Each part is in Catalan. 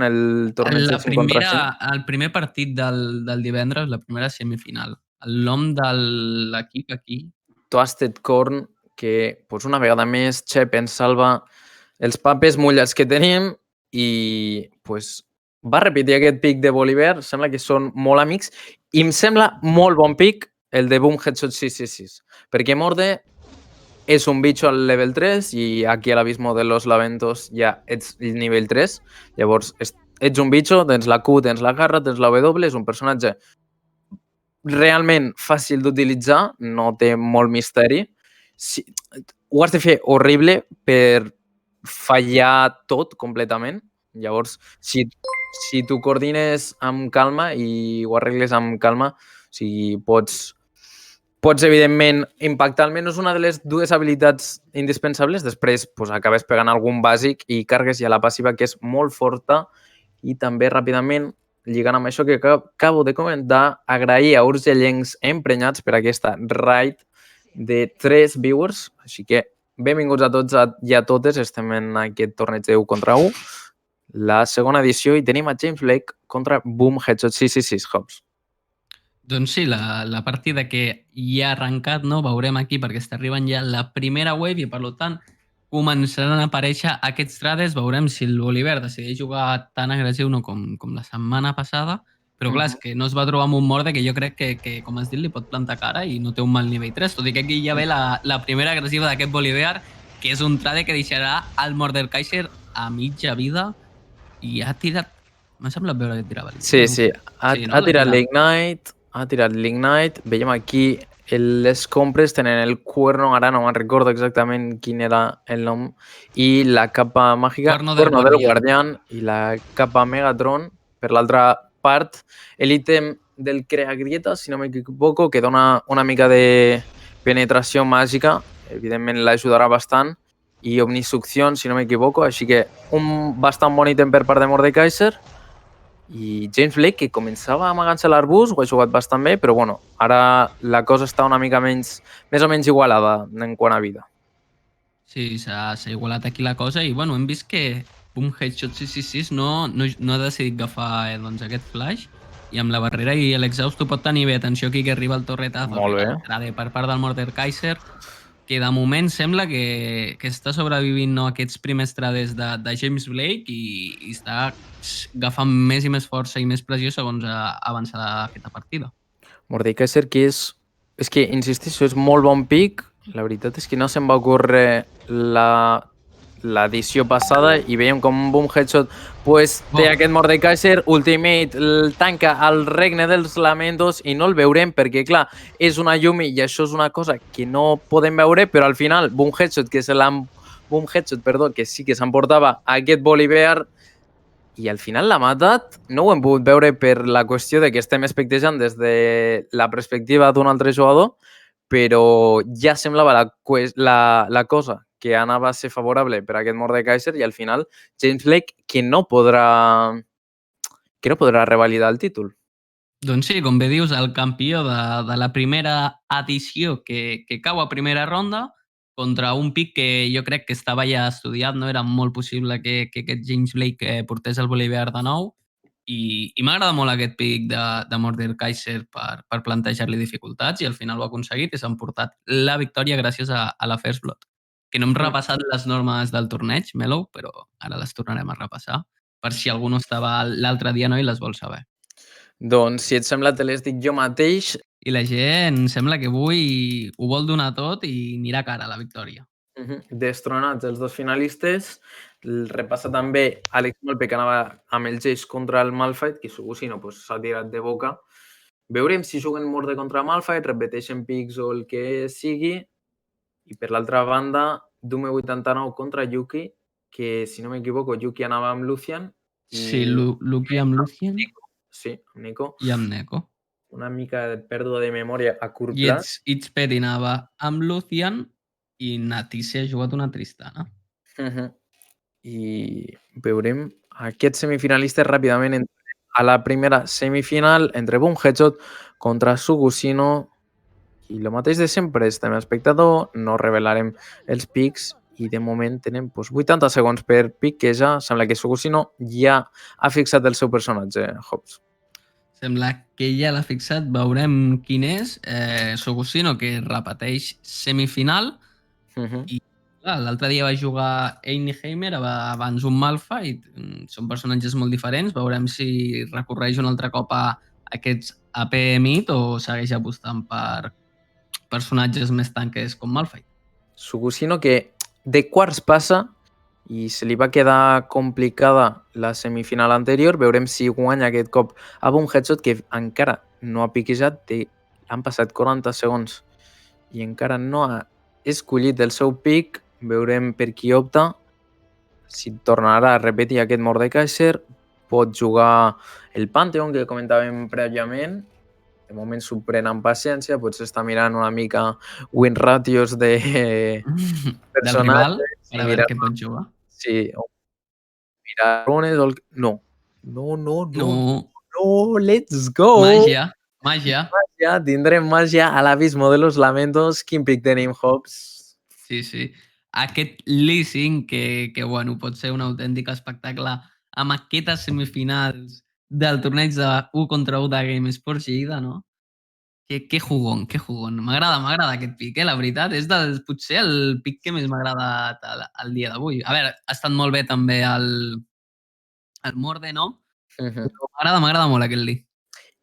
el torneig de 5 contra 5. El primer partit del divendres, la primera semifinal. El nom de l'equip aquí... Toasted Corn, que pues, una vegada més Xep ens salva els papers mullats que tenim i pues, va repetir aquest pic de Bolívar. Sembla que són molt amics i em sembla molt bon pic el de Boom Headshot 666, perquè Morde és un bitxo al level 3 i aquí a l'abismo de los lamentos ja ets el nivell 3. Llavors, ets un bitxo, tens la Q, tens la garra, tens la W, és un personatge realment fàcil d'utilitzar, no té molt misteri. Sí, ho has de fer horrible per fallar tot completament. Llavors, si t'ho coordines amb calma i ho arregles amb calma, o sigui, pots evidentment impactar almenys una de les dues habilitats indispensables, després pues, acabes pegant algun bàsic i cargues ja la passiva, que és molt forta. I també ràpidament, lligant amb això que acabo de comentar, agrair a urgellencs emprenyats per aquesta raid de 3 viewers. Així que benvinguts a tots i a totes. Estem en aquest torneig de 1 contra 1, la segona edició, i tenim a James Blake contra Boom Headshot 666, Hobbs. Doncs sí, la partida que ja ha arrencat, no? Veurem aquí perquè està arribant ja la primera wave i per tant començaran a aparèixer aquests trades. Veurem si el Bolívar decideix jugar tan agressiu no com la setmana passada, però clar, és que no es va trobar amb un Morde que jo crec que com has dit, li pot plantar cara i no té un mal nivell 3, tot i que aquí ja ve la primera agressiva d'aquest Bolívar, que és un trade que deixarà el Mordekaiser a mitja vida i ha tirat... M'ha semblat veure que tirava l'Ignite. Sí. Ha tirat l'Ignite, veiem aquí les compres, tenen el cuerno, ara no me'n recordo exactament quin era el nom, i la capa màgica, cuerno del guardián, i la capa Megatron. Per l'altra part, l'ítem del Crea Grieta, si no m'equivoco, que dona una mica de penetració màgica, evidentment l'ajudarà bastant, i Omnisucción, si no m'equivoco, així que un bastant bon ítem per part de Mordekaiser. I James Blake, que començava amagant-se l'arbust, ho ha jugat bastant bé, però bueno, ara la cosa està una mica més o menys igualada en quant a vida. Sí, s'ha igualat aquí la cosa i bueno, hem vist que Boom Headshot 666 no ha decidit agafar doncs, aquest flash i amb la barrera i l'exhaust ho pot tenir bé. Atenció aquí que arriba el torretazo. Molt bé. Per part del Mordekaiser, que de moment sembla que està sobrevivint no, aquests primers trades de James Blake i està agafant més i més força i més pressió segons avança aquesta partida. Mordekaiser, que és que, insisteixo, és molt bon pic. La veritat és que no se'm va ocórrer l'edició passada i veiem com un Boom Headshot pues, té aquest Mordekaiser, Ultimate el tanca al regne dels lamentos i no el veurem perquè, clar, és una Yumi i això és una cosa que no podem veure, però al final Boom Headshot, que sí que s'emportava aquest Bolívar i al final l'ha matat. No ho hem pogut veure per la qüestió de que estem espectejant des de la perspectiva d'un altre jugador, però ja semblava la cosa que anava a ser favorable per a aquest Mordekaiser i al final James Blake que no podrà revalidar el títol. Doncs sí, com bé dius, el campió de la primera edició que cau a primera ronda contra un pic que jo crec que estava ja estudiat, no era molt possible que aquest James Blake portés el Bolívar de nou i m'agrada molt aquest pic de Mordekaiser per plantejar-li dificultats i al final ho ha aconseguit i s'han portat la victòria gràcies a la First Blood. Que no hem repassat les normes del torneig, Melo, però ara les tornarem a repassar per si algú no estava l'altre dia no i les vol saber. Doncs, si et sembla, te les dic jo mateix. I la gent sembla que avui ho vol donar tot i anirà cara a la victòria. Destronats els dos finalistes. Repassa també Àlex Malpe, que anava amb el Jace contra el Malphite, que Sugusino s'ha tirat de boca. Veurem si juguen Morde contra Malphite, repeteixen pics o el que sigui. I per l'altra banda, Dume 89 contra Yuki, que si no m'equivoco, Yuki anava amb Lucian. Sí, Luki amb Lucian. Sí, amb Nico. I amb Neko. Una mica de pèrdua de memòria a curt plaç. I Itzpeti anava amb Lucian i Natisse ha jugat una Tristana. I veurem aquests semifinalistes ràpidament a la primera semifinal entre Boom Headshot contra Sugusino. I el mateix de sempre, estem espectador, no revelarem els pics i de moment tenen 80 segons per pick, que ja sembla que Sugusino ja ha fixat el seu personatge, Hobbs. Sembla que ja l'ha fixat, veurem quin és. Sogusino, que repeteix semifinal, i l'altre dia va jugar Einheimer abans un Malphite. Són personatges molt diferents. Veurem si recorreix un altre cop a aquests AP Mid o segueix apostant per personatges més tanques com Malphite. Sugusino, que de quarts passa i se li va quedar complicada la semifinal anterior. Veurem si guanya aquest cop a un headshot, que encara no ha piquejat. Han passat 40 segons i encara no ha escollit el seu pick. Veurem per qui opta. Si tornarà a repetir aquest Mordekaiser, pot jugar el Pantheon, que comentàvem prèviament. De moment s'ho pren amb paciència, potser està mirant una mica win ratios de del rival, per a veure què pot jugar. Sí, o mirar runes o... No, let's go! Màgia. Màgia, tindrem màgia a l'abismo de los lamentos. Quin pick tenim, Hobbs? Sí. Aquest Lee Sin, que bueno, pot ser un autèntic espectacle amb aquestes semifinals del torneig de 1 contra 1 de Game Sports Lleida, no? Que jugón. M'agrada aquest pick, la veritat. És potser el pick que més m'ha agradat al dia d'avui. A veure, ha estat molt bé també el Morde, no? Però m'agrada molt aquest Lee.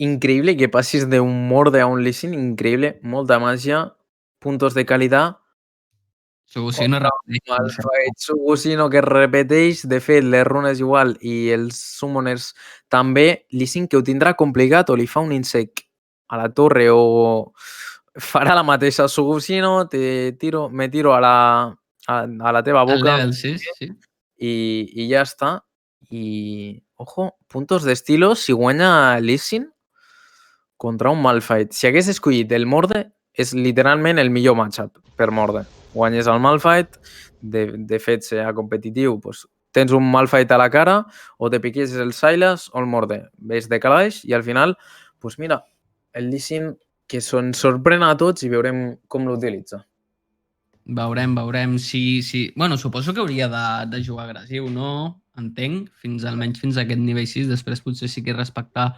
Increïble que passis d'un Morde a un Lee Sin, increïble, molta màgia, puntos de qualitat. Sugusino Sugusino, que repeteix, de fet, les runes igual i els summoners també. Lee Sin, que ho tindrà complicat, o li fa un insect a la torre o farà la mateixa. Sugusino, me tiro a la teva boca. Al level 6, sí. I ja està. I, ojo, puntos d'estilo, si guanya Lee Sin contra un Malphite. Si hagués escollit el Morde, és literalment el millor matchup per Morde. Guanyes el Malphite, de fet, serà competitiu, doncs, tens un Malphite a la cara, o te piques el Sylas o el Morde. Ves de calaix i al final, doncs mira, el Lee Sin, que se'n sorprèn a tots i veurem com l'utilitza. Veurem si... Bueno, suposo que hauria de jugar agressiu, no? Entenc, almenys fins a aquest nivell 6. Després potser sí que respectar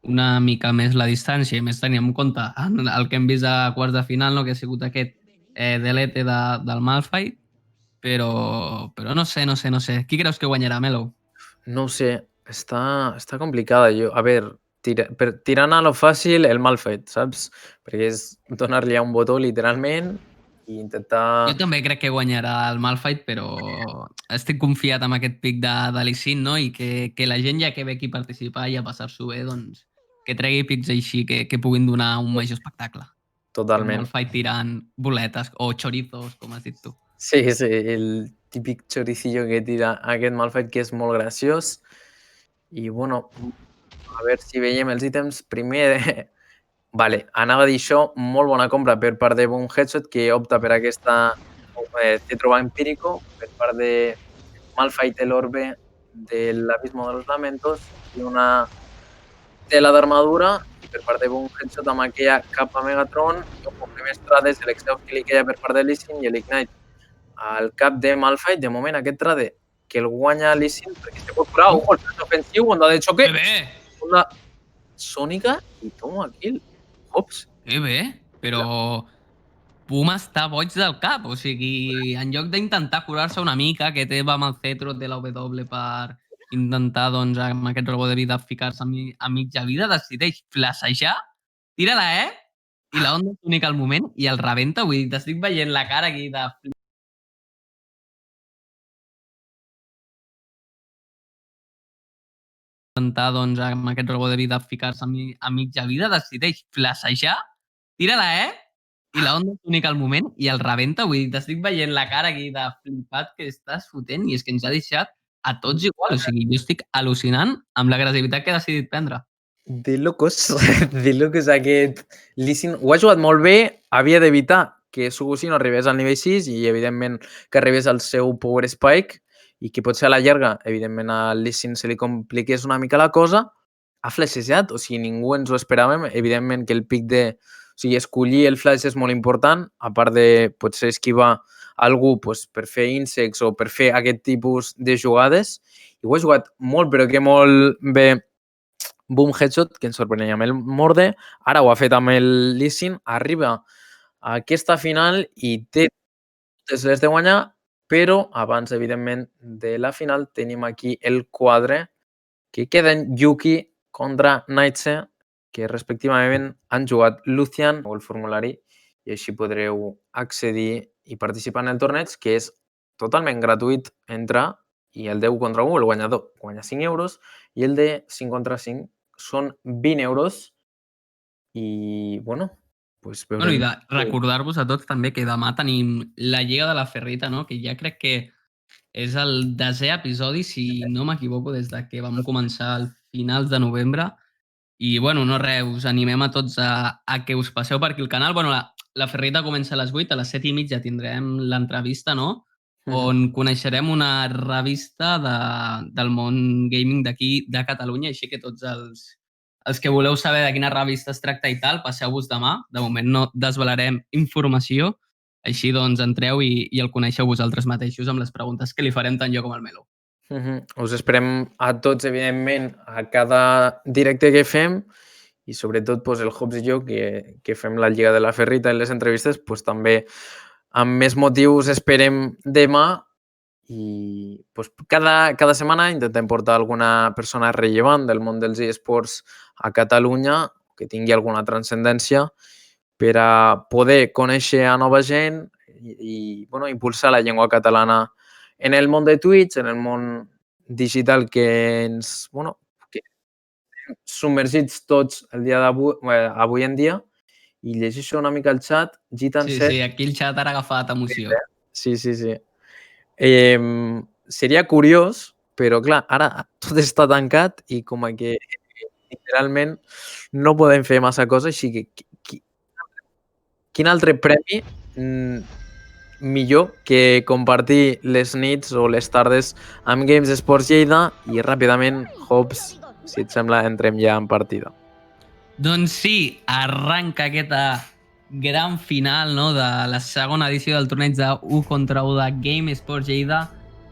una mica més la distància i més tenir en compte el que hem vist a quarts de final, no? Que ha sigut aquest delete del Malphite, però no sé. Qui creus que guanyarà, Melo? No ho sé, està complicada. A veure, tirant a lo fàcil, el Malphite, saps? Perquè és donar-li a un botó, literalment, i intentar... Jo també crec que guanyarà el Malphite, però estic confiat amb aquest pic de Lee Sin, no? I que la gent ja que ve aquí a participar i a passar-s'ho bé, doncs que tregui pics així que puguin donar un major espectacle. Totalment. El Malphite tirant boletes o chorizos, com has dit tu. Sí, el típic choricillo que tira aquest Malphite, que és molt graciós. I, bueno, a veure si veiem els ítems. Primer, vale, anava a dir això, molt bona compra per part de Boom Headshot, que opta per aquesta Tetroba Empírico, per part de Malphite, el orbe de l'Abismo de los Lamentos, i una tela d'armadura, i per part de Boom Headshot amb aquella capa Megatron, i un primer trades, l'exhaust que li queia per part de Lee Sin i l'Ignite al cap de Malphite. De moment, aquest trade que el guanya Lee Sin, perquè se pot curar, ojo, el tret ofensiu, onda de xoque, onda sònica, i toma kill. Hobbs. Que bé, però Puma està boig del cap, o sigui, en lloc d'intentar curar-se una mica, que té amb el cetro de la W per intentar, doncs, amb aquest robot de vida ficar-se a mitja vida, decideix flashejar, tira la E, i la onda única al moment, i el rebenta. Vull dir, t'estic veient la cara aquí de... intentar, doncs, amb aquest robot de vida ficar-se a mitja vida, decideix flashejar, tira la E, i la onda única al moment, i el rebenta. Vull dir, t'estic veient la cara aquí de flipat que estàs fotent, i és que ens ha deixat a tots igual. O sigui, jo estic al·lucinant amb l'agressivitat que ha decidit prendre. De locos aquest Lee Sin. Ho ha jugat molt bé, havia d'evitar que Sugusino arribés al nivell 6 i, evidentment, que arribés al seu Power Spike i que potser a la llarga, evidentment, a Lee Sin se li compliqués una mica la cosa. Ha flashejat, o sigui, ningú ens ho esperàvem. Evidentment que el pic de... O sigui, escollir el flash és molt important, a part de potser esquivar algú pues, per fer insects o per fer aquest tipus de jugades. I ho he jugat molt, però que molt bé Boom Headshot, que ens sorprenia amb el Morde. Ara ho ha fet amb el Lee Sin. Arriba a aquesta final i té totes les de guanyar, però abans, evidentment, de la final tenim aquí el quadre que queden Yuki contra Naitse, que respectivament han jugat Lucian o el formulari i així podreu accedir i participar en el torneig, que és totalment gratuït entrar, i el de 1 contra 1, el guanyador, guanya 5 euros, i el de 5 contra 5 són 20 euros. I, bueno, pues Bueno, i veurem. de recordar-vos a tots també que demà tenim la Lliga de la Ferrita, no? Que ja crec que és el 10è episodi, si no m'equivoco, des de que vam començar al finals de novembre. I, bueno, no res, us animem a tots a que us passeu per aquí al canal. Bueno, la Ferrita comença a les 8, a les 7:30 tindrem l'entrevista, no? On coneixerem una revista del món gaming d'aquí, de Catalunya, així que tots els que voleu saber de quina revista es tracta i tal, passeu-vos demà. De moment no desvelarem informació, així doncs entreu i el coneixeu vosaltres mateixos amb les preguntes que li farem tant jo com el Melo. Us esperem a tots, evidentment, a cada directe que fem i sobretot pues, el Hobbs i jo, que fem la Lliga de la Ferrita en les entrevistes, pues, també amb més motius esperem demà i pues, cada setmana intentem portar alguna persona rellevant del món dels eSports a Catalunya que tingui alguna transcendència per a poder conèixer a nova gent i bueno, impulsar la llengua catalana en el món de Twitch, en el món digital que ens, bueno, que submergits tots el dia avui en dia, i llegeixo una mica el xat. Sí, aquí el xat ha agafat emoció. Sí. Seria curiós, però clar, ara tot està tancat i com que literalment no podem fer massa coses, així que quin altre premi millor que compartir les nits o les tardes amb Games Esports Lleida i ràpidament, Hobbs, si et sembla, entrem ja en partida. Doncs sí, arranca aquesta gran final, no, de la segona edició del torneig de 1 contra 1 de Game Esports Lleida.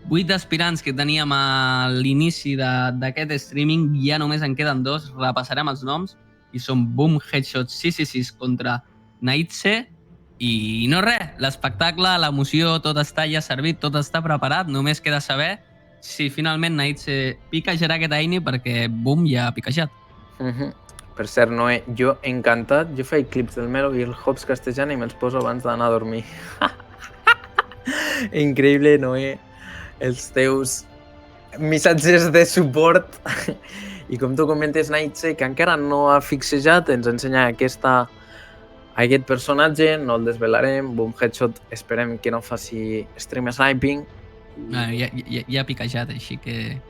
8 aspirants que teníem a l'inici d'aquest streaming, ja només en queden 2, repassarem els noms, i són Boom Headshot 666 contra Naitse. I no res, l'espectacle, l'emoció, tot està ja servit, tot està preparat, només queda saber si finalment Naitse piquejarà aquest Aini, perquè Boom ja ha piquejat. Per cert, Noé, jo encantat, jo faig clips del Melo i el Hobbs castellano i me'ls poso abans d'anar a dormir. Increïble, Noé, els teus missatges de suport. I com tu comentes, Naitse, que encara no ha fixejat, ens ensenya aquest personatge, no el desvelarem. Boom Headshot, esperem que no faci stream sniping. Ja ha piquejat, així que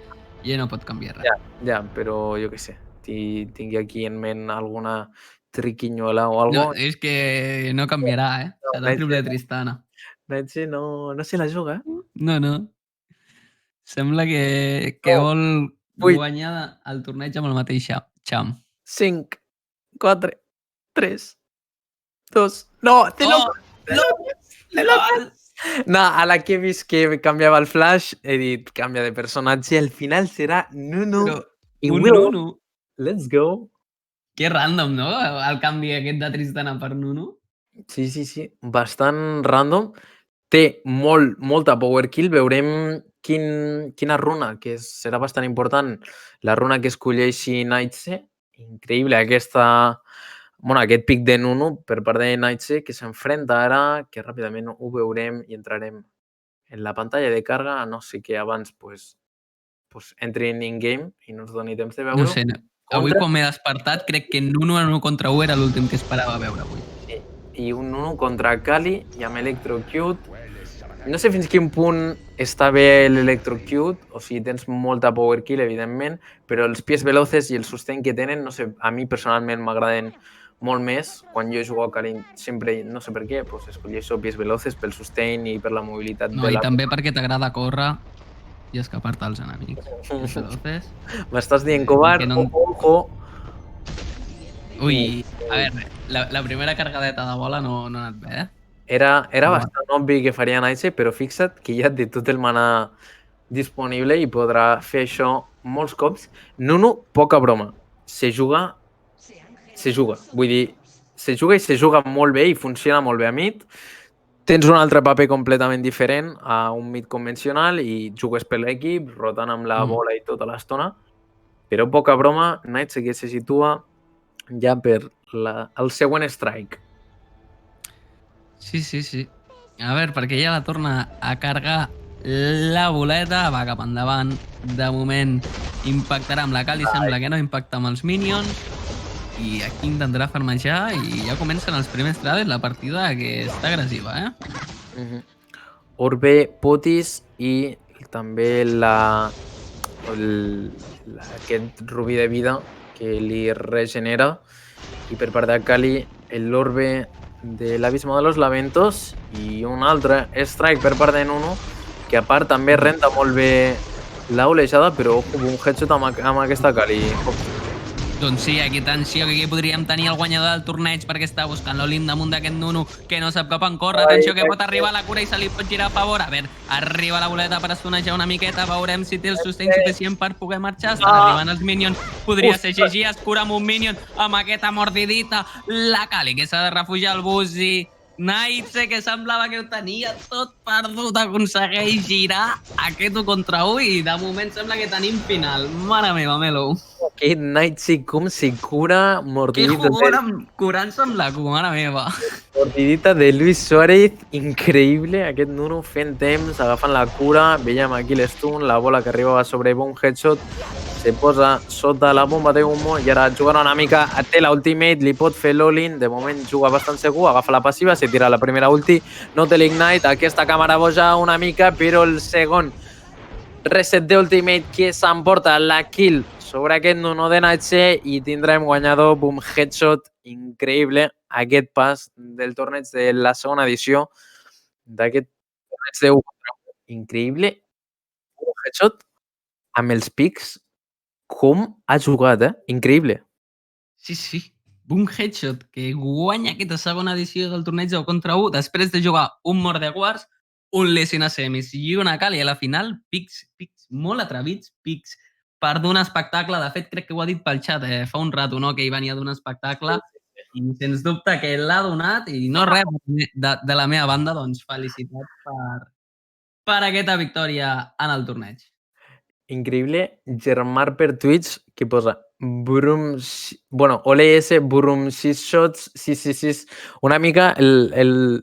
ja no pot canviar res. Ja, però jo què sé, tingui aquí en ment alguna triquiñuela o algo. No, és que no canviarà, serà el triple de Tristana. Naitse no se la juga, No. Sembla que vol guanyar el torneig amb el mateix xam. 5, 4, 3, 2... No! Te locos! No, a la que he vist que canviava el flash, he dit canvia de personatge, al final serà Nunu i Willow. Let's go! Que random, no? El canvi aquest de Tristana per Nunu. Sí, bastant random. Té molta power kill. Veurem quina runa, que serà bastant important, la runa que escolleixi Naitse. Increïble aquest pic de Nunu per part de Naitse, que s'enfrenta ara, que ràpidament ho veurem i entrarem en la pantalla de càrrega, no sé què abans pues entrin in-game i no ens doni temps de veure. No sé, avui quan m'he despertat crec que Nunu en 1 contra 1 era l'últim que esperava veure avui. Sí, i un Nunu contra Kali i amb Electrocute. No sé fins quin punt està bé l'Electrocute, o sigui, tens molta power kill, evidentment, però els pies veloces i el sostén que tenen, no sé, a mi personalment m'agraden molt més. Quan jo jugo a Kali sempre, no sé per què, pues escolleixo pies veloces pel sostén i per la mobilitat. No, i també perquè t'agrada córrer i escapar-te als enemics. M'estàs dient covard? Ojo! Ui, a veure, la primera cargadeta de bola no ha anat bé, Era Guau. bastant obvi que faria Nightshade, però fixa't que ja té tot el mana disponible i podrà fer això molts cops. Nunu, poca broma. Se juga. Vull dir, se juga i se juga molt bé i funciona molt bé a mid. Tens un altre paper completament diferent a un mid convencional i jugues per l'equip, rotant amb la bola i tota l'estona. Però poca broma, Nightshade que se situa ja per el següent strike. Sí. A veure, perquè ja la torna a carregar la boleta, va cap endavant. De moment impactarà amb la Kali, sembla que no impacta amb els minions. I aquí intentarà farmejar i ja comencen els primers trades, la partida que està agressiva, eh? Orbe, Potis i també aquest rubí de vida que li regenera. I per part de Kali, l'orbe de l'Abismo de los Lamentos i un altre strike per part de Nunu, que a part també renta molt bé la olejada, però un headshot amb aquesta Kali. Doncs sí, aquí atenció, que aquí podríem tenir el guanyador del torneig perquè està buscant l'Olin damunt d'aquest Nunu que no sap cap on córrer. Atenció, que pot arribar a la cura i se li pot girar a favor. A veure, arriba la boleta per estonejar una miqueta, veurem si té el sosteny suficient per poder marxar. Estan arribant els minions, podria ser GG, es cura amb un minion, amb aquesta mordidita. La Kali, que s'ha de refugiar al bus i Nightshade, que semblava que ho tenia tot perdut, aconsegueix girar aquest 1 contra 1 i de moment sembla que tenim final. Mare meva, Melo. Aquest Nightshade com se cura, mordidita. Que jugón curant-se amb la cua, mare meva. Mordidita de Luis Suárez, increïble. Aquest Nunu fent temps, agafant la cura. Veiem aquí l'stun, la bola que arribava sobre un headshot. Se posa sota la bomba de humo i ara jugant una mica, té la ultimate, li pot fer l'all-in, de moment juga bastant segur, agafa la passiva, se tira la primera ulti, no té l'ignite, aquesta càmera boja una mica, però el segon reset d'ultimate que s'emporta la kill sobre aquest Nunu de Nightshade i tindrem guanyador, boom, headshot, increïble, aquest pas del torneig de la segona edició d'aquest torneig de 1 contra 1. Increïble, un headshot amb els pics. Com ha jugat, increïble. Sí. Un headshot que guanya aquesta segona edició del torneig de 1 contra 1 després de jugar un mort de guards, un Lessing a semis i una Kali a la final. Pics molt atrevits, pics per donar espectacle. De fet, crec que ho ha dit pel xat fa un rato, no? Que ell venia d'un espectacle i sens dubte que l'ha donat i no res de la meva banda, doncs felicitats per aquesta victòria en el torneig. Increïble. Germar per Twitch que posa Brum... Bueno, OLS, Brum 6 shots, 666. Una mica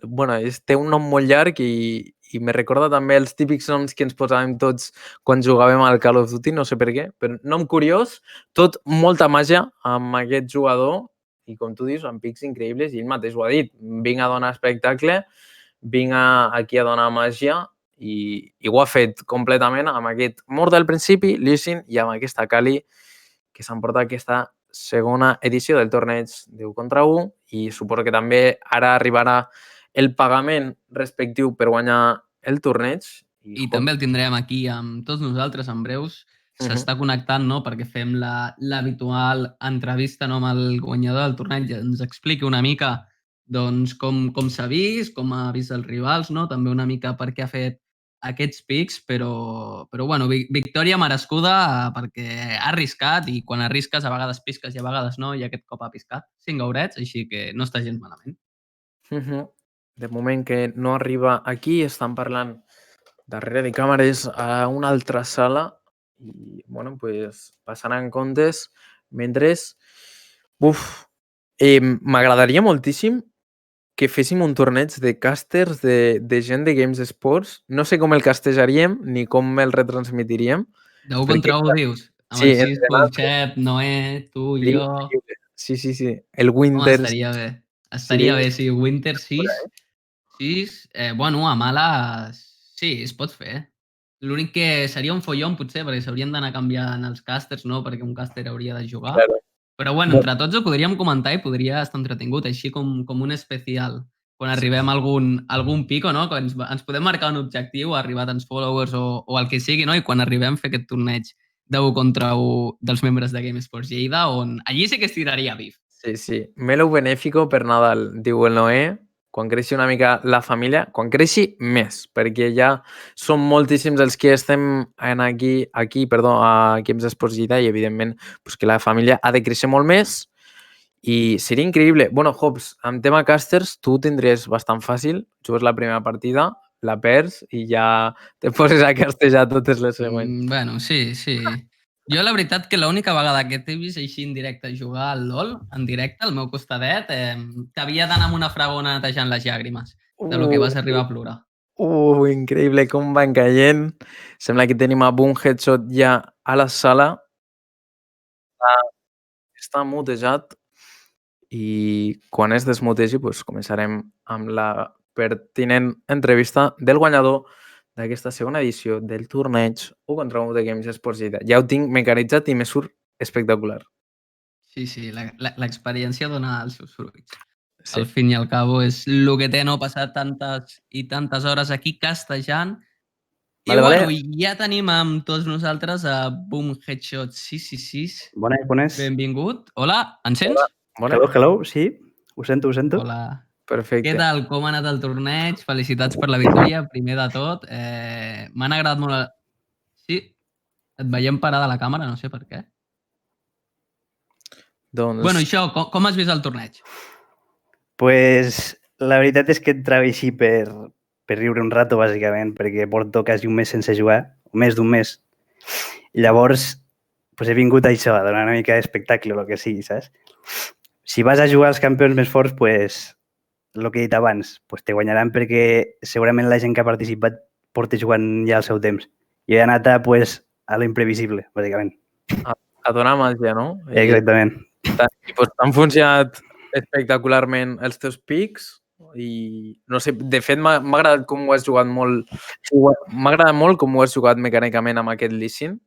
bueno, té un nom molt llarg i me recorda també els típics noms que ens posàvem tots quan jugàvem al Call of Duty, no sé per què, però nom curiós, tot molta màgia amb aquest jugador i com tu dius, amb pics increïbles i ell mateix ho ha dit, vinc a donar espectacle, vinc aquí a donar màgia i ho ha fet completament amb aquest mort del principi, Lessing, i amb aquesta Kali que s'emporta aquesta segona edició del torneig d'1 contra 1 i suposo que també ara arribarà el pagament respectiu per guanyar el torneig. I també el tindrem aquí amb tots nosaltres en breus. S'està connectant, no?, perquè fem l'habitual entrevista, no?, amb el guanyador del torneig. Ens expliqui una mica doncs, com s'ha vist, com ha vist els rivals, no?, també una mica per què ha fet aquests pics, però bueno, victòria merescuda perquè ha arriscat i quan arrisques a vegades pisques i a vegades no, i aquest cop ha piscat 5 gaurets, així que no està gens malament. De moment que no arriba aquí, estan parlant darrere de càmeres a una altra sala i, bueno, pues passaran comptes mentre... m'agradaria moltíssim que féssim un torneig de casters de gent de Games Sports. No sé com el castejaríem ni com el retransmitiríem. De 1 contra 1, dius? Amb el Xisco, el Xep, Noé, tu i jo... Sí. El Winter... Estaria bé. Estaria bé, sí. Winter 6. Bueno, a males... Sí, es pot fer. L'únic que seria un follon, potser, perquè s'haurien d'anar canviant els casters, no? Perquè un caster hauria de jugar. Claro. Però bueno, entre tots ho podríem comentar i podria estar entretingut, així com un especial. Quan arribem a algun pico, no? Que ens podem marcar un objectiu, arribar a tants followers o el que sigui, no? I quan arribem a fer aquest torneig de 1 contra 1 dels membres de Game Sports Lleida, on allí sí que es tiraria bif. Sí. Melo benéfico per Nadal, diu el Noé. quan creixi una mica la família, quan creixi més, perquè ja som moltíssims els que estem aquí a Games Esports Lleida i, evidentment, pues, que la família ha de créixer molt més i seria increïble. Bueno, Hobbs, amb tema casters, tu ho tindries bastant fàcil. Jugues la primera partida, la perds i ja te poses a castejar totes les següents. Bueno, sí. Jo la veritat que l'única vegada que t'he vist així en directe jugar al LOL, en directe, al meu costadet, t'havia d'anar amb una fragona netejant les llàgrimes de lo que vas arribar a plorar. Increïble com van caient. Sembla que tenim a Boom Headshot ja a la sala. Està mutejat i quan es desmutegi pues, començarem amb la pertinent entrevista del guanyador d'aquesta segona edició del torneig 1 contra 1 de Games Esports Lleida. Ja ho tinc mecanitzat i me surt espectacular. Sí, l'experiència dona els seus fruits. Sí. Al fin i al cabo és el que té no passar tantes i tantes hores aquí castejant. Vale. I ja tenim amb tots nosaltres a Boom Headshot 666. Bones. Benvingut. Hola, em sents? Bona. Hello, sí. Ho sento. Hola. Perfecte. Què tal? Com ha anat el torneig? Felicitats per la victòria, primer de tot. M'han agradat molt... Sí, et veiem parada a la càmera, no sé per què. Doncs... Bueno, això, com has vist el torneig? Pues la veritat és que entrava així per riure un rato, bàsicament, perquè porto quasi un mes sense jugar, més d'un mes. I llavors, pues he vingut a això, a donar una mica d'espectacle, el que sigui, saps? Si vas a jugar als campions més forts, pues, el que he dit abans, pues te guanyaran perquè segurament la gent que ha participat porta jugant ja el seu temps. I he anat a, pues, a lo imprevisible, bàsicament. A donar màgia, no? Exactament. I pues, t'han funcionat espectacularment els teus pics i no sé, de fet m'ha agradat com ho has jugat molt. M'ha agradat molt com ho has jugat mecànicament amb aquest Lee Sin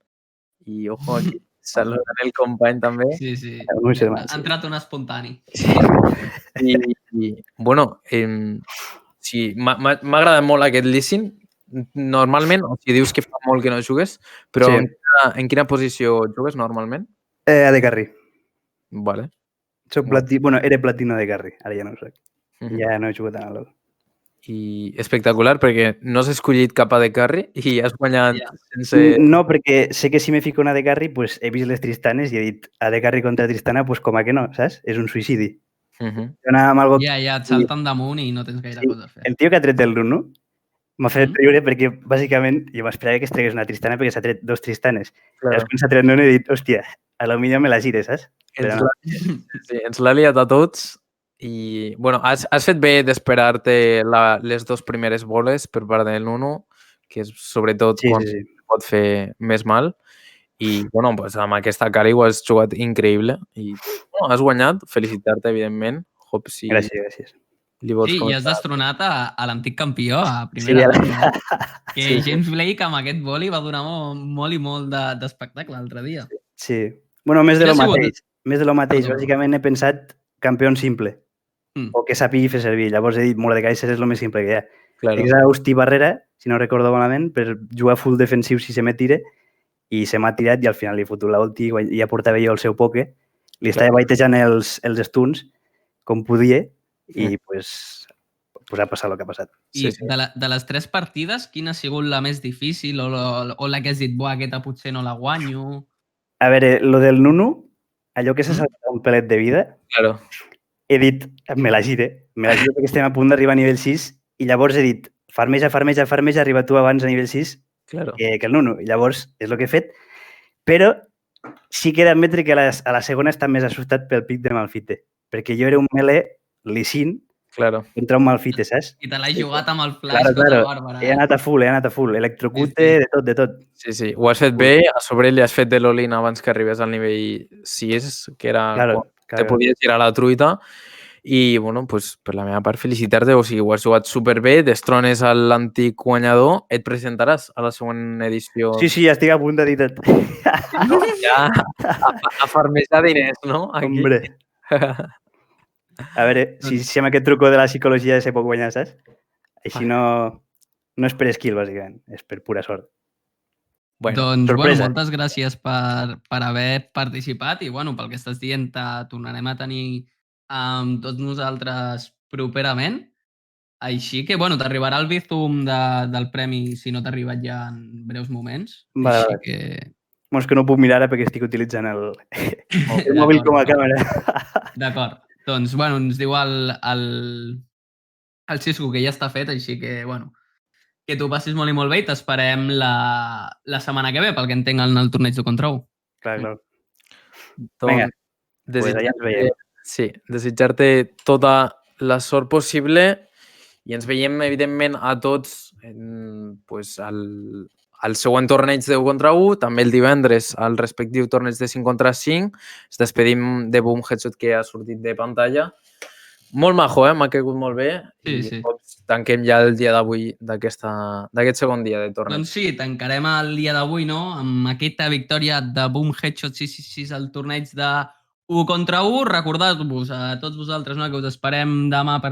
i ojo aquí, saludant el company també. Sí. Ha entrat un espontani. I bueno, sí, m'ha agradat molt aquest Lee Sin. Normalment, o sigui, dius que fa molt que no jugues, però sí. En quina posició jugues normalment? A de carry. Vale. Soc bueno, era platino de carry, ara ja no ho soc. Ja no he jugat a LOL. I espectacular, perquè no has escollit cap a de carry i has guanyat sense... No, perquè sé que si me fico una de carry, pues he vist les Tristanes i he dit a de carry contra Tristana, pues com a que no, saps? És un suïcidi. Ja, et salten damunt i no tens gaire cosa a fer. El tio que ha tret el Nuno m'ha fet riure perquè, bàsicament, jo m'esperava que es tregués una Tristana perquè s'ha tret dos Tristanes. Llavors, quan s'ha tret Nuno, he dit, hòstia, a lo millor me la gire, saps? Ens l'ha liat a tots i, bueno, has fet bé d'esperar-te les dues primeres boles per part del Nuno, que és sobretot quan pot fer més mal. I, bueno, pues, amb aquesta cara ho has jugat increïble i has guanyat. Felicitar-te, evidentment. Gràcies. Sí, i has destronat a l'antic campió a primera ronda. Que James Blake amb aquest boli va donar molt i molt d'espectacle l'altre dia. Sí. Bueno, més de lo mateix. Més de lo mateix. Bàsicament he pensat campió simple. O que sàpigui fer servir. Llavors he dit, Mordekaiser és el més simple que hi ha. Claro. És Agustí Barrera, si no recordo malament, per jugar full defensiu si se me tire, i se m'ha tirat i al final li he fotut l'ulti i ja portava jo el seu poke. Li estava baitejant els stuns com podia i pues ha passat el que ha passat. I de les 3 partides, quina ha sigut la més difícil o la que has dit, buah, aquesta potser no la guanyo? A veure, lo del Nuno, allò que s'ha saltat un pelet de vida, he dit, me la gire perquè estem a punt d'arribar a nivell 6 i llavors he dit, farmeja, arriba tu abans a nivell 6 que el Nuno. I llavors és el que he fet, però sí que he d'admetre que a la segona està més assustat pel pic de Malfite, perquè jo era un melee Lee Sin contra un Malfite, saps? I te l'has jugat amb el flash bàrbara. He anat a full, electrocute, de tot. Sí, ho has fet bé, a sobre li has fet de l'Olin abans que arribés al nivell 6, que era quan te podies girar la truita. I, bueno, pues, per la meva part, felicitar-te. O sigui, ho has jugat superbé, destrones a l'antic guanyador. Et presentaràs a la següent edició? Sí, ja estic a punt de dir tot. Ja, a farmejar diners, no? Hombre. A veure, si amb aquest truco de la psicologia se pot guanyar, saps? Així no és per skill, bàsicament. És per pura sort. Doncs, bueno, moltes gràcies per haver participat i, bueno, pel que estàs dient, tornarem a tenir amb tots nosaltres properament. Així que, bueno, t'arribarà el Bizum del premi si no t'ha arribat ja en breus moments. Vale, Així vale. que... Bueno, és que no puc mirar ara perquè estic utilitzant el D'acord, mòbil com a d'acord. càmera. D'acord. Doncs, bueno, ens diu el Xisco que ja està fet, així que, bueno, que t'ho passis molt i molt bé i t'esperem la setmana que ve, pel que entenc en el torneig de contra 1. Clar, clar. Doncs pues allà ens veiem. Sí, desitjar-te tota la sort possible i ens veiem, evidentment, a tots al següent torneig de 1 contra 1, també el divendres al respectiu torneig de 5 contra 5. Ens despedim de Boom Headshot que ha sortit de pantalla. Molt majo, m'ha caigut molt bé. Sí, I sí. tots tanquem ja el dia d'avui d'aquest segon dia de torneig. Doncs sí, tancarem el dia d'avui, no?, amb aquesta victòria de Boom Headshot 666 al torneig de 1 contra 1. Recordar-vos a tots vosaltres, no?, que us esperem demà per